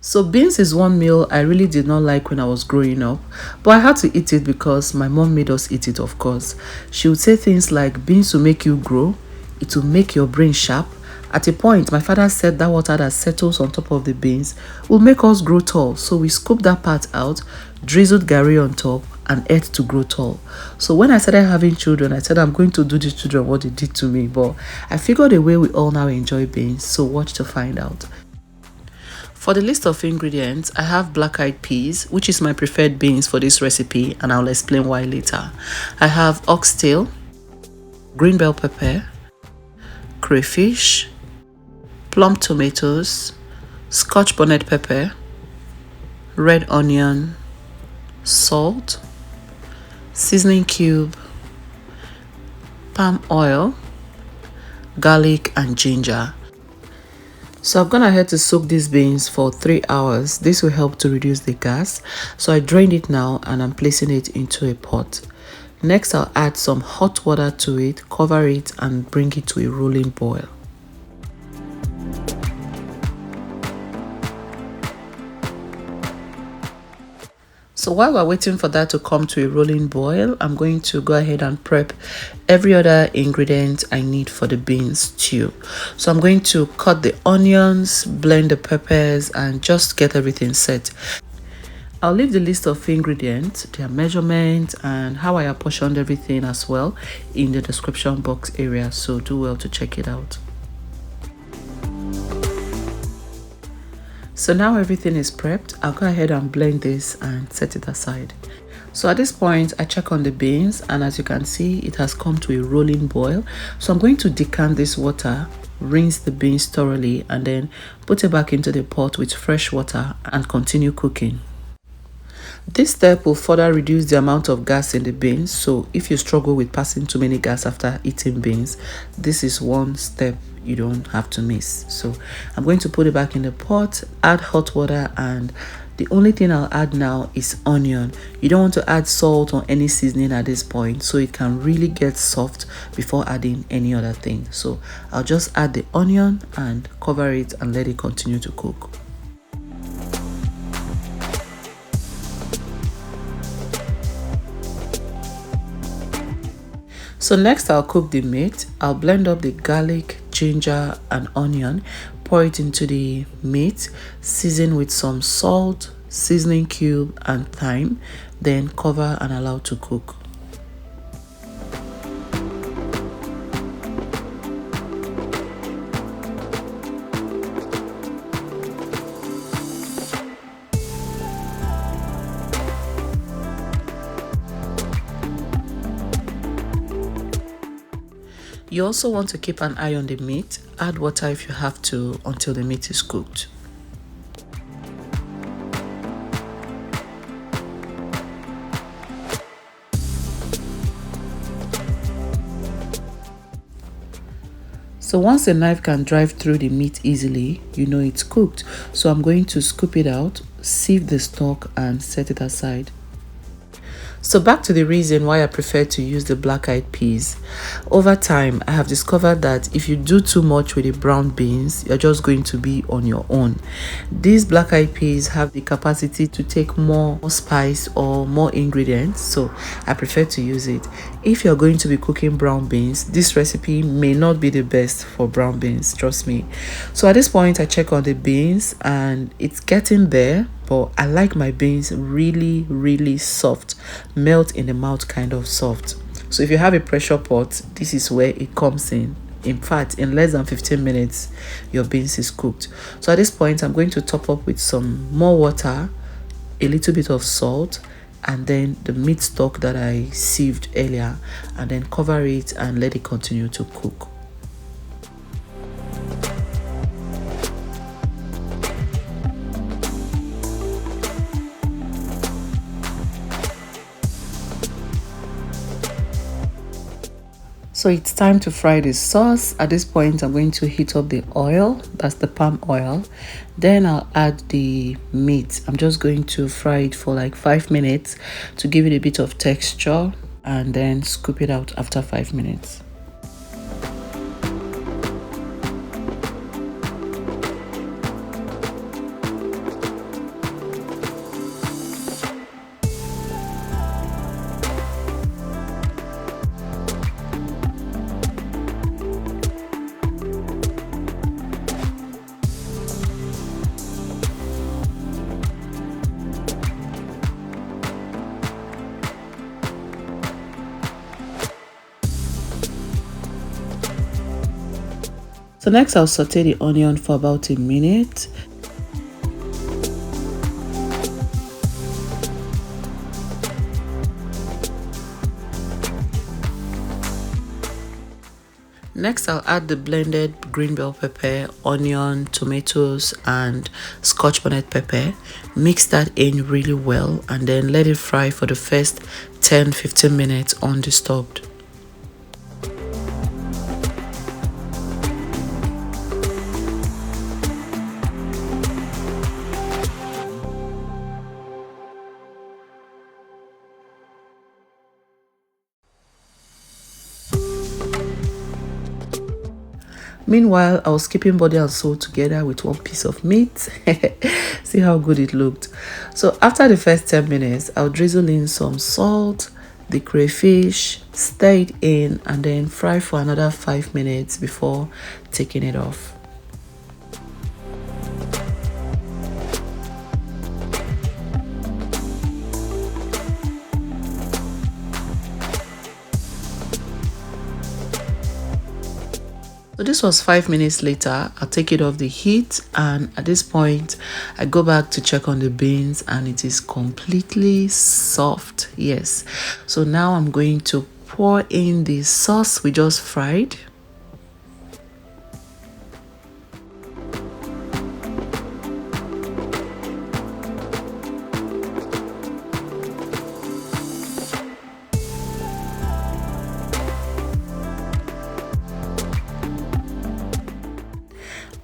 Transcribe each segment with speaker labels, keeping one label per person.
Speaker 1: So beans is one meal I really did not like when I was growing up, but I had to eat it because my mom made us eat it, of course. She would say things like beans will make you grow, it will make your brain sharp. At a point, my father said that water that settles on top of the beans will make us grow tall. So we scooped that part out, drizzled gari on top, and ate to grow tall. So when I started having children, I said I'm going to do the children what they did to me, but I figured a way we all now enjoy beans, so watch to find out. For the list of ingredients, I have black-eyed peas, which is my preferred beans for this recipe, and I'll explain why later. I have oxtail, green bell pepper, crayfish, plum tomatoes, scotch bonnet pepper, red onion, salt, seasoning cube, palm oil, garlic, and ginger. So I've gone ahead to soak these beans for 3 hours. This will help to reduce the gas. So I drained it now and I'm placing it into a pot. Next, I'll add some hot water to it, cover it, and bring it to a rolling boil. So while we're waiting for that to come to a rolling boil, I'm going to go ahead and prep every other ingredient I need for the beans stew. So I'm going to cut the onions, blend the peppers, and just get everything set. I'll leave the list of ingredients, their measurements, and how I apportioned everything as well in the description box area, so do well to check it out. So now everything is prepped. I'll go ahead and blend this and set it aside. So at this point, I check on the beans, and as you can see, it has come to a rolling boil. So I'm going to decant this water, rinse the beans thoroughly, and then put it back into the pot with fresh water and continue cooking. This step will further reduce the amount of gas in the beans, so if you struggle with passing too many gas after eating beans, this is one step you don't have to miss. So I'm going to put it back in the pot, add hot water, and the only thing I'll add now is onion. You don't want to add salt or any seasoning at this point, so it can really get soft before adding any other thing. So I'll just add the onion and cover it and let it continue to cook. So next I'll cook the meat. I'll blend up the garlic, ginger, and onion, pour it into the meat, season with some salt, seasoning cube, and thyme, then cover and allow to cook. You also want to keep an eye on the meat. Add water if you have to until the meat is cooked. So once the knife can drive through the meat easily, you know it's cooked. So I'm going to scoop it out, sieve the stock, and set it aside. So back to the reason why I prefer to use the black-eyed peas. Over time, I have discovered that if you do too much with the brown beans, you're just going to be on your own. These black-eyed peas have the capacity to take more spice or more ingredients, so I prefer to use it. If you're going to be cooking brown beans, this recipe may not be the best for brown beans, trust me. So at this point, I check on the beans and it's getting there, but I like my beans really soft, melt in the mouth kind of soft. So if you have a pressure pot, this is where it comes in. In fact, in less than 15 minutes, your beans is cooked. So at this point, I'm going to top up with some more water, a little bit of salt, and then the meat stock that I sieved earlier, and then cover it and let it continue to cook. So it's time to fry the sauce. At this point, I'm going to heat up the oil, that's the palm oil. Then I'll add the meat. I'm just going to fry it for like 5 minutes to give it a bit of texture, and then scoop it out after 5 minutes. So next I'll saute the onion for about a minute. Next, I'll add the blended green bell pepper, onion, tomatoes, and scotch bonnet pepper. Mix that in really well and then let it fry for the first 10-15 minutes undisturbed. Meanwhile, I was keeping body and soul together with one piece of meat. See how good it looked. So after the first 10 minutes, I'll drizzle in some salt, the crayfish, stir it in, and then fry for another 5 minutes before taking it off. So this was 5 minutes later. I'll take it off the heat, and at this point I go back to check on the beans and it is completely soft. Yes, so now I'm going to pour in the sauce we just fried.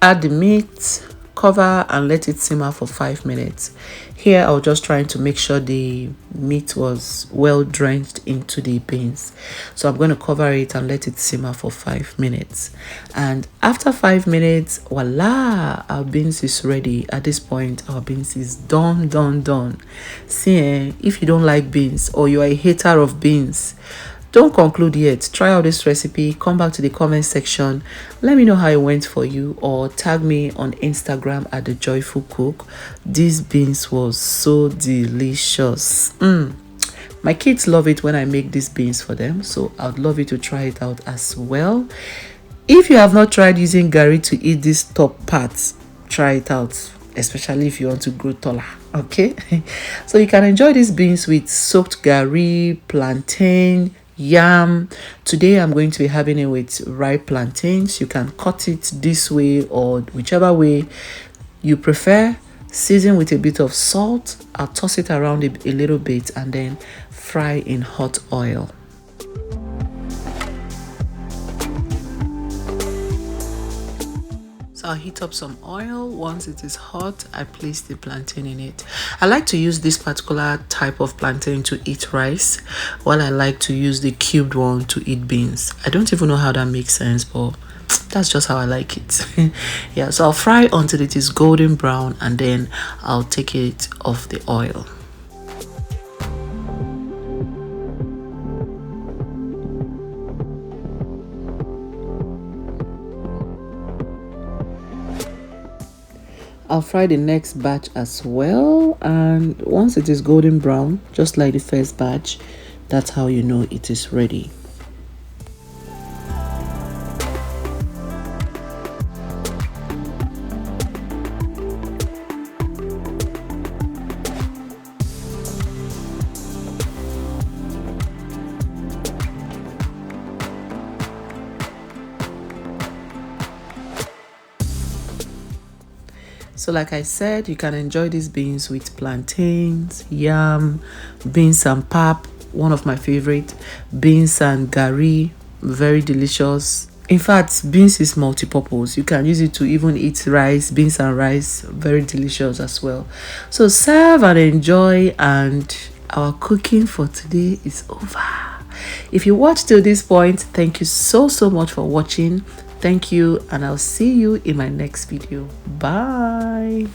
Speaker 1: Add the meat, cover and let it simmer for 5 minutes. Here I was just trying to make sure the meat was well drenched into the beans. So I'm going to cover it and let it simmer for 5 minutes. And after 5 minutes, voila, our beans is ready. At this point, our beans is done. See, if you don't like beans or you are a hater of beans, don't conclude yet. Try out this recipe. Come back to the comment section. Let me know how it went for you, or tag me on Instagram at The Joyful Cook. These beans was so delicious. My kids love it when I make these beans for them, so I'd love you to try it out as well. If you have not tried using gari to eat these top parts, try it out, especially if you want to grow taller. Okay, so you can enjoy these beans with soaked gari, plantain, yam. Today I'm going to be having it with ripe plantains. You can cut it this way or whichever way you prefer. Season with a bit of salt. I'll toss it around a little bit and then fry in hot oil. So I'll heat up some oil. Once it is hot, I place the plantain in it. I like to use this particular type of plantain to eat rice, while I like to use the cubed one to eat beans. I don't even know how that makes sense, but that's just how I like it. Yeah, so I'll fry until it is golden brown and then I'll take it off the oil. I'll fry the next batch as well, and once it is golden brown, just like the first batch, that's how you know it is ready. So like I said, you can enjoy these beans with plantains, yam, beans and pap, one of my favorite, beans and gari, very delicious. In fact, beans is multi-purpose. You can use it to even eat rice, beans and rice, very delicious as well. So serve and enjoy, and our cooking for today is over. If you watched till this point, thank you so much for watching. Thank you, and I'll see you in my next video. Bye.